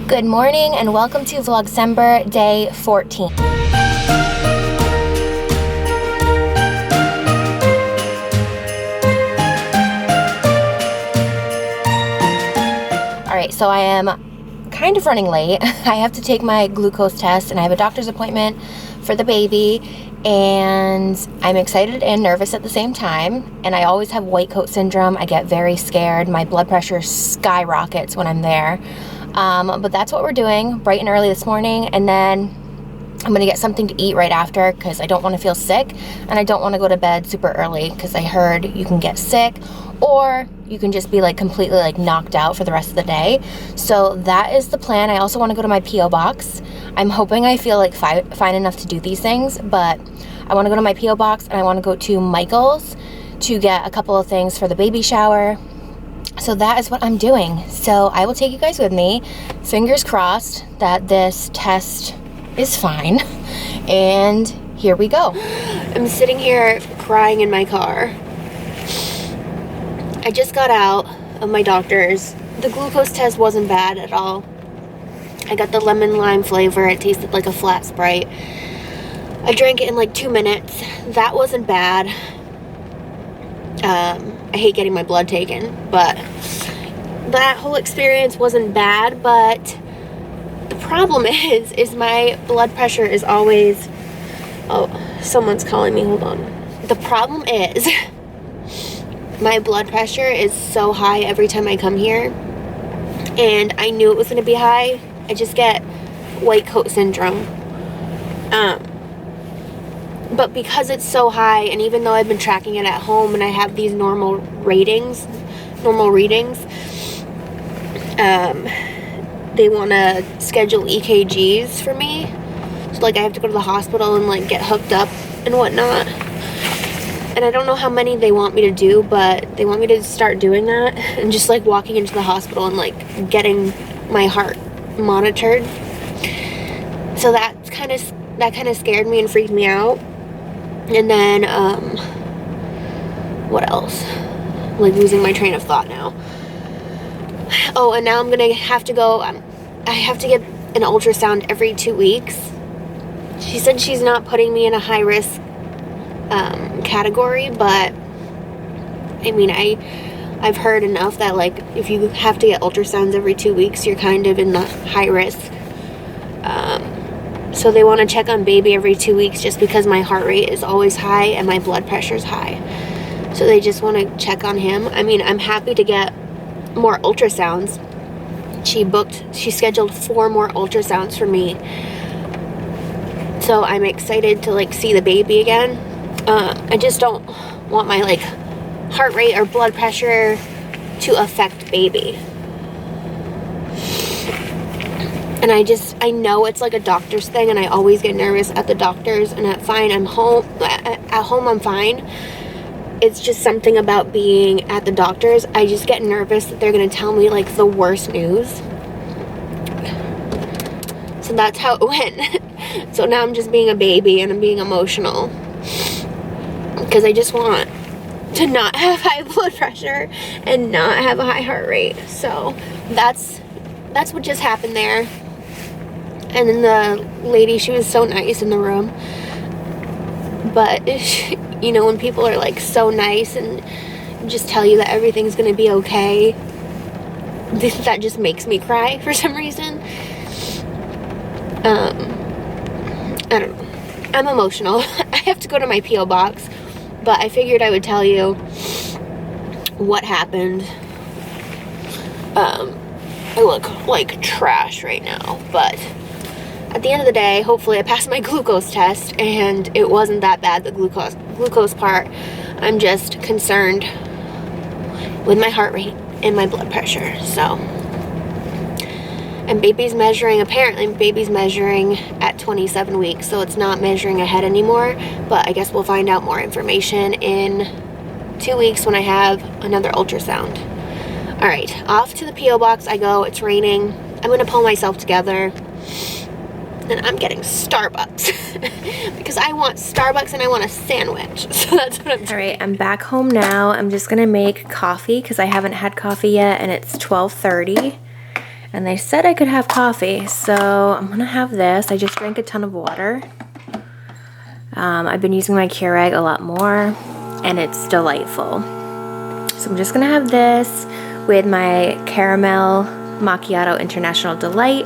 Good morning and welcome to Vlogcember day 14. Alright, so I am kind of running late. I have to take my glucose test and I have a doctor's appointment for the baby, and I'm excited and nervous at the same time. And I always have white coat syndrome. I get very scared. My blood pressure skyrockets when I'm there. But that's what we're doing bright and early this morning, and then I'm gonna get something to eat right after because I don't want to feel sick and I don't want to go to bed super early because I heard you can get sick or you can just be like completely like knocked out for the rest of the day. So that is the plan. I also want to go to my PO box. I'm hoping I feel like fine enough to do these things, but I want to go to my PO box and I want to go to Michael's to get a couple of things for the baby shower. So that is what I'm doing. So I will take you guys with me. Fingers crossed that this test is fine. And here we go. I'm sitting here crying in my car. I just got out of my doctor's. The glucose test wasn't bad at all. I got the lemon lime flavor. It tasted like a flat Sprite. I drank it in like 2 minutes. That wasn't bad. I hate getting my blood taken, but that whole experience wasn't bad. But the problem is my blood pressure is always, oh, someone's calling me, hold on. The problem is my blood pressure is so high every time I come here, and I knew it was going to be high. I just get white coat syndrome. But because it's so high, and even though I've been tracking it at home and I have these normal readings, they want to schedule EKGs for me. So like I have to go to the hospital and like get hooked up and whatnot. And I don't know how many they want me to do, but they want me to start doing that and just like walking into the hospital and like getting my heart monitored. So that kind of scared me and freaked me out. And then, what else? I'm like losing my train of thought now. Oh, and now I'm gonna have to go, I have to get an ultrasound every 2 weeks. She said she's not putting me in a high risk category, but I mean, I've heard enough that like if you have to get ultrasounds every 2 weeks, you're kind of in the high risk. So they want to check on baby every 2 weeks just because my heart rate is always high and my blood pressure is high. So they just want to check on him. I mean, I'm happy to get more ultrasounds. She scheduled 4 more ultrasounds for me. So I'm excited to like see the baby again. I just don't want my like heart rate or blood pressure to affect baby. And I know it's like a doctor's thing, and I always get nervous at the doctor's, and at home I'm fine. It's just something about being at the doctor's. I just get nervous that they're going to tell me like the worst news. So that's how it went. So now I'm just being a baby and I'm being emotional because I just want to not have high blood pressure and not have a high heart rate. So that's what just happened there. And then the lady, she was so nice in the room. But, you know, when people are like so nice and just tell you that everything's going to be okay, that just makes me cry for some reason. I don't know. I'm emotional. I have to go to my P.O. box. But I figured I would tell you what happened. I look like trash right now, but at the end of the day, hopefully I passed my glucose test and it wasn't that bad, the glucose part. I'm just concerned with my heart rate and my blood pressure. So, and apparently baby's measuring at 27 weeks, so it's not measuring ahead anymore, but I guess we'll find out more information in 2 weeks when I have another ultrasound. All right, off to the P.O. box I go. It's raining. I'm going to pull myself together. And I'm getting Starbucks because I want Starbucks and I want a sandwich. So that's what I'm doing. All right, I'm back home now. I'm just going to make coffee because I haven't had coffee yet, and it's 12:30. And they said I could have coffee, so I'm gonna have this. I just drank a ton of water. I've been using my Keurig a lot more, and it's delightful. So I'm just gonna have this with my caramel macchiato international delight,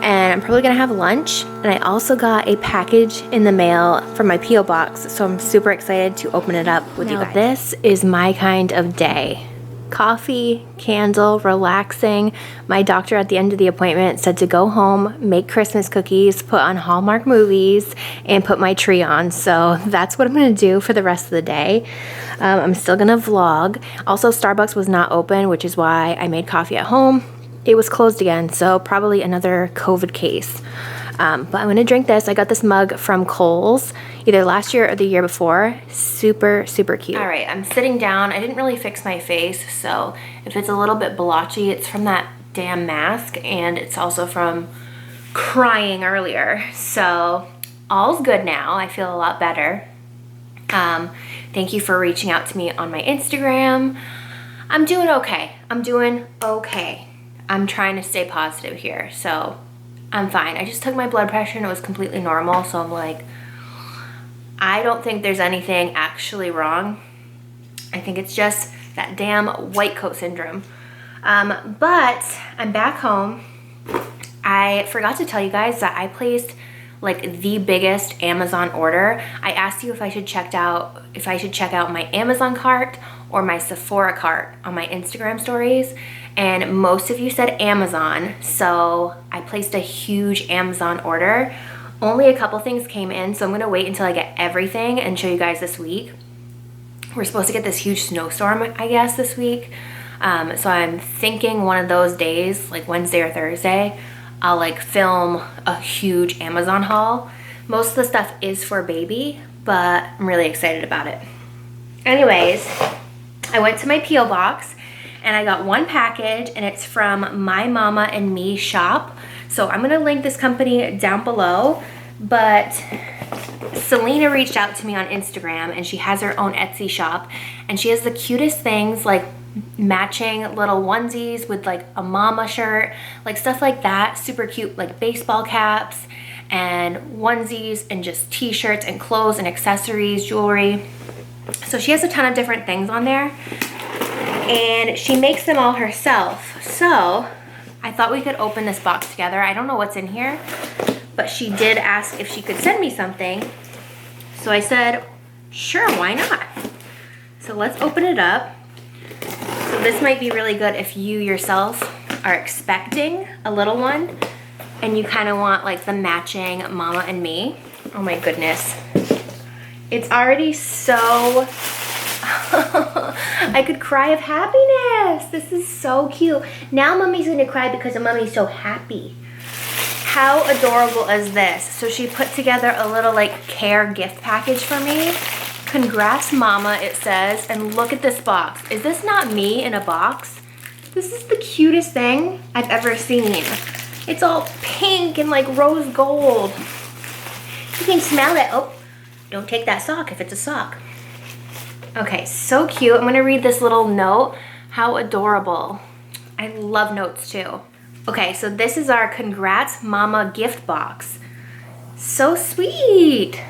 and I'm probably gonna have lunch. And I also got a package in the mail from my P.O. box, so I'm super excited to open it up with you guys. This is my kind of day. Coffee, candle, relaxing. My doctor at the end of the appointment said to go home, make Christmas cookies, put on Hallmark movies, and put my tree on. So that's what I'm gonna do for the rest of the day. I'm still gonna vlog. Also, Starbucks was not open, which is why I made coffee at home. It was closed again, so probably another COVID case. But I'm gonna drink this. I got this mug from Kohl's, either last year or the year before. Super, super cute. All right, I'm sitting down. I didn't really fix my face, so if it's a little bit blotchy, it's from that damn mask, and it's also from crying earlier. So all's good now. I feel a lot better. Thank you for reaching out to me on my Instagram. I'm doing okay. I'm doing okay. I'm trying to stay positive here, so I'm fine. I just took my blood pressure and it was completely normal, so I'm like, I don't think there's anything actually wrong. I think it's just that damn white coat syndrome. But I'm back home. I forgot to tell you guys that I placed like the biggest Amazon order. I asked you if I should check out my Amazon cart or my Sephora cart on my Instagram stories, and most of you said Amazon, so I placed a huge Amazon order. Only a couple things came in, so I'm gonna wait until I get everything and show you guys this week. We're supposed to get this huge snowstorm, I guess, this week. So I'm thinking one of those days, like Wednesday or Thursday, I'll like film a huge Amazon haul. Most of the stuff is for baby, but I'm really excited about it. Anyways, I went to my P.O. box and I got one package, and it's from My Mama and Me shop. So I'm gonna link this company down below, but Selena reached out to me on Instagram, and she has her own Etsy shop, and she has the cutest things, like matching little onesies with like a mama shirt, like stuff like that. Super cute, like baseball caps and onesies and just t-shirts and clothes and accessories, jewelry. So she has a ton of different things on there, and she makes them all herself. So I thought we could open this box together. I don't know what's in here, but she did ask if she could send me something. So I said, sure, why not? So let's open it up. So this might be really good if you yourself are expecting a little one and you kind of want like the matching Mama and Me. Oh my goodness. It's already so, I could cry of happiness. This is so cute. Now Mommy's gonna cry because Mommy's so happy. How adorable is this? So she put together a little like care gift package for me. Congrats, Mama, it says. And look at this box. Is this not me in a box? This is the cutest thing I've ever seen. It's all pink and like rose gold. You can smell it. Oh, don't take that sock if it's a sock. Okay, so cute. I'm gonna read this little note. How adorable. I love notes too. Okay, so this is our Congrats Mama gift box. So sweet.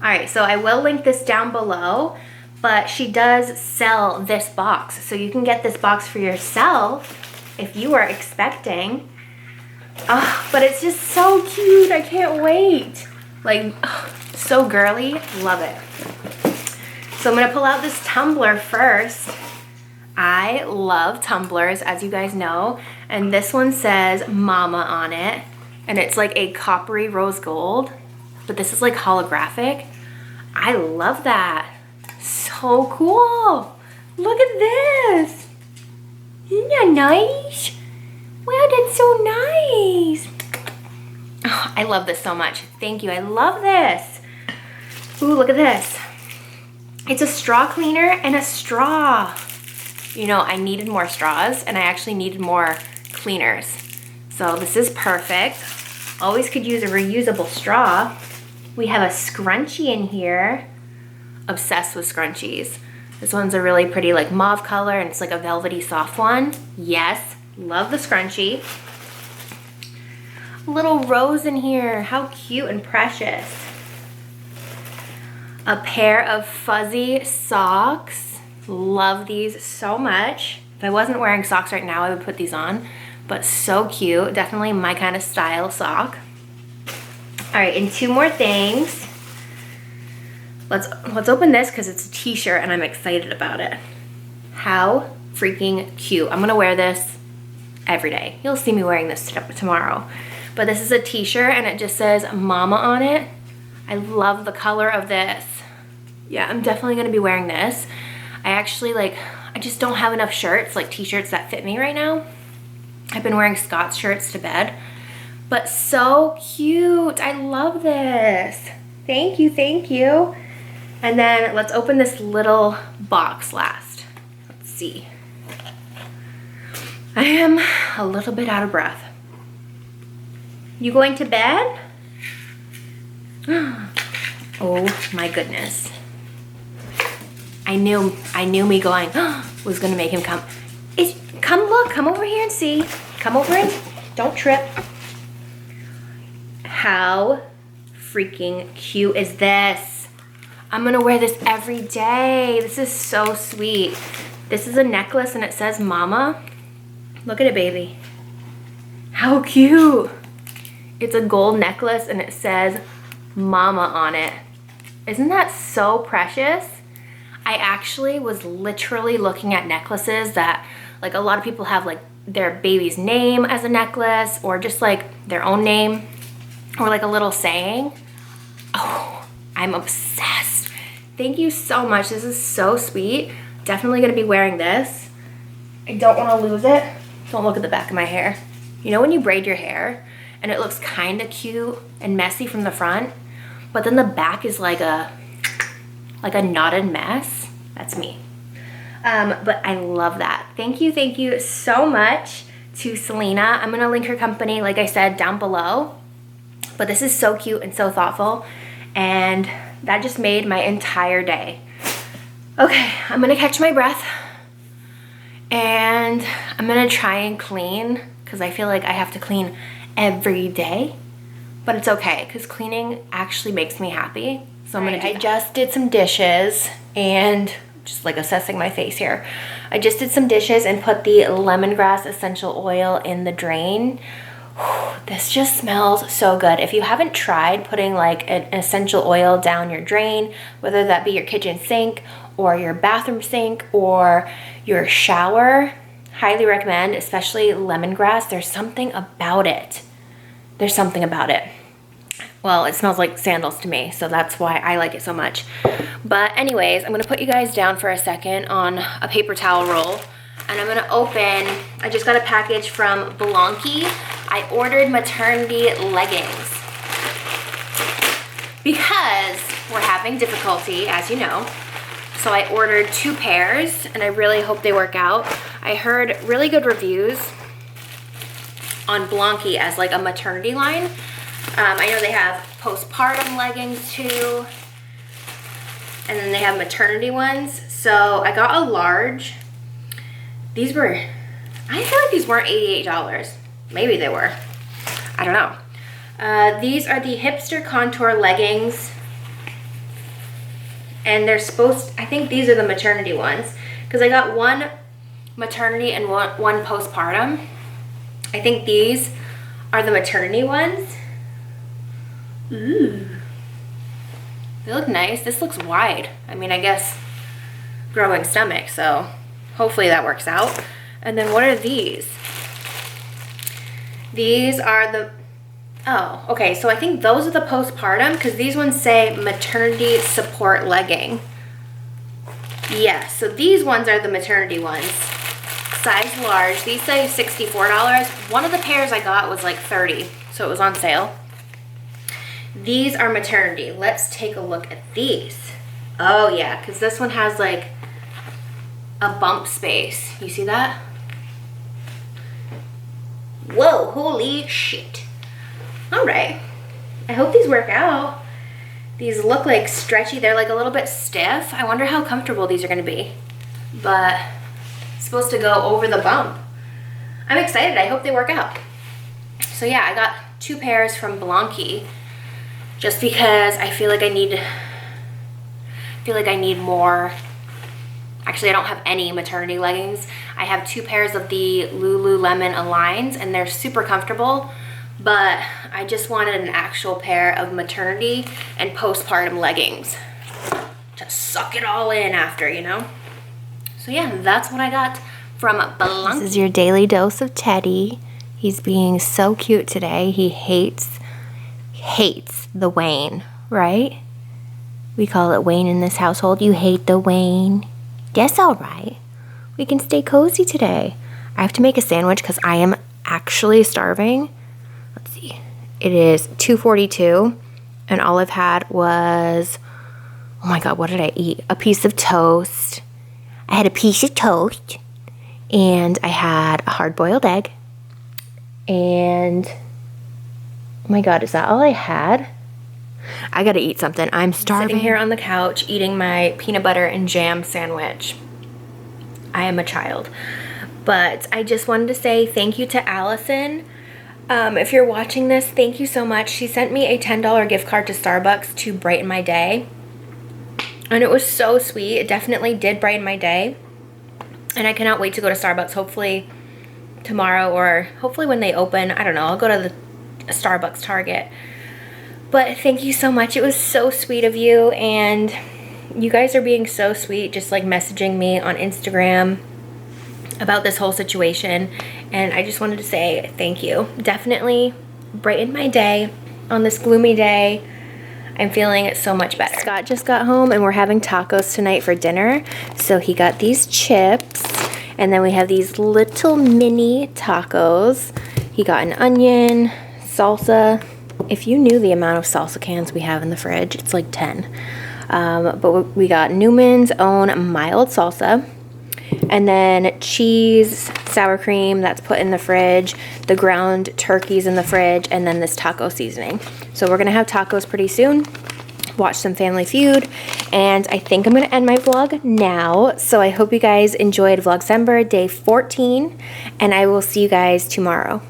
All right, so I will link this down below, but she does sell this box. So you can get this box for yourself if you are expecting. Oh, but it's just so cute. I can't wait. Like, oh, so girly. Love it. So I'm gonna pull out this tumbler first. I love tumblers, as you guys know, and this one says Mama on it, and it's like a coppery rose gold, but this is like holographic. I love that. So cool. Look at this. Isn't that nice? Wow, that's so nice. Oh, I love this so much. Thank you. I love this. Ooh, look at this. It's a straw cleaner and a straw. You know, I needed more straws, and I actually needed more cleaners. So this is perfect. Always could use a reusable straw. We have a scrunchie in here. Obsessed with scrunchies. This one's a really pretty like mauve color, and it's like a velvety soft one. Yes, Love the scrunchie. Little rose in here. How cute and precious. A pair of fuzzy socks. Love these so much. If I wasn't wearing socks right now, I would put these on, but so cute. Definitely my kind of style sock. All right, and 2 more things. Let's open this because it's a t-shirt and I'm excited about it. How freaking cute. I'm gonna wear this every day. You'll see me wearing this tomorrow. But this is a t-shirt and it just says mama on it. I love the color of this. Yeah, I'm definitely gonna be wearing this. I just don't have enough shirts, like t-shirts that fit me right now. I've been wearing Scott's shirts to bed, but so cute. I love this. Thank you, thank you. And then let's open this little box last. Let's see. I am a little bit out of breath. You going to bed? Oh my goodness. I knew me going was gonna make him come. Come look, come over here and see. Come over and don't trip. How freaking cute is this? I'm gonna wear this every day. This is so sweet. This is a necklace and it says mama. Look at it, baby. How cute. It's a gold necklace and it says mama on it. Isn't that so precious? I actually was literally looking at necklaces that like a lot of people have like their baby's name as a necklace or just like their own name or like a little saying. Oh, I'm obsessed. Thank you so much. This is so sweet. Definitely gonna be wearing this. I don't wanna lose it. Don't look at the back of my hair. You know when you braid your hair and it looks kind of cute and messy from the front, but then the back is like a knotted mess? That's me. But I love that. Thank you so much to Selena. I'm gonna link her company, like I said, down below. But this is so cute and so thoughtful, and that just made my entire day. Okay, I'm gonna catch my breath, and I'm gonna try and clean, because I feel like I have to clean every day, but it's okay, because cleaning actually makes me happy. So I'm gonna do that. I just did some dishes, and just like assessing my face here. I just did some dishes and put the lemongrass essential oil in the drain. This just smells so good. If you haven't tried putting like an essential oil down your drain, whether that be your kitchen sink or your bathroom sink or your shower, highly recommend, especially lemongrass. There's something about it. There's something about it. Well, it smells like sandals to me, so that's why I like it so much. But anyways, I'm gonna put you guys down for a second on a paper towel roll, and I'm gonna open, I just got a package from Blanky. I ordered maternity leggings because we're having difficulty, as you know. So I ordered 2 pairs, and I really hope they work out. I heard really good reviews on Blanky as like a maternity line. I know they have postpartum leggings too, and then they have maternity ones. So I got a large. These were, I feel like these weren't $88. Maybe they were. I don't know. These are the hipster contour leggings, and they're supposed, I think these are the maternity ones, because I got one maternity and one postpartum. I think these are the maternity ones. Ooh. They look nice. This looks wide. I mean, I guess growing stomach, so hopefully that works out. And then what are these? These are the, oh, okay, so I think those are the postpartum, because these ones say maternity support legging. Yeah, so these ones are the maternity ones. Size large. These say $64. One of the pairs I got was like $30, so it was on sale. These are maternity. Let's take a look at these. Oh yeah, because this one has like a bump space. You see that? Whoa, holy shit. All right. I hope these work out. These look like stretchy. They're like a little bit stiff. I wonder how comfortable these are going to be. But it's supposed to go over the bump. I'm excited. I hope they work out. So yeah, I got 2 pairs from Blanqui just because I feel like I need more. Actually, I don't have any maternity leggings. I have 2 pairs of the Lululemon Aligns, and they're super comfortable, but I just wanted an actual pair of maternity and postpartum leggings to suck it all in after, you know? So yeah, that's what I got from Blanqui. This is your daily dose of Teddy. He's being so cute today. He hates the Wayne, right? We call it Wayne in this household. You hate the Wayne. That's all right. We can stay cozy today. I have to make a sandwich because I am actually starving. Let's see. It is 2:42, and all I've had was, oh my God, what did I eat? A piece of toast. I had a piece of toast, and I had a hard-boiled egg, and oh my God, is that all I had? I gotta eat something. I'm starving. Sitting here on the couch eating my peanut butter and jam sandwich. I am a child. But I just wanted to say thank you to Allison. If you're watching this, thank you so much. She sent me a $10 gift card to Starbucks to brighten my day. And it was so sweet. It definitely did brighten my day. And I cannot wait to go to Starbucks, hopefully tomorrow, or hopefully when they open. I don't know. I'll go to the Starbucks Target. But thank you so much. It was so sweet of you, and you guys are being so sweet, just like messaging me on Instagram about this whole situation, and I just wanted to say thank you. Definitely brightened my day on this gloomy day. I'm feeling so much better. Scott just got home, and we're having tacos tonight for dinner. So he got these chips, and then we have these little mini tacos. He got an onion, salsa. If you knew the amount of salsa cans we have in the fridge, it's like 10. But we got Newman's own mild salsa, and then cheese, sour cream that's put in the fridge, the ground turkey's in the fridge, and then this taco seasoning. So we're gonna have tacos pretty soon, watch some Family Feud, and I think I'm gonna end my vlog now. So I hope you guys enjoyed Vlogcember day 14, and I will see you guys tomorrow.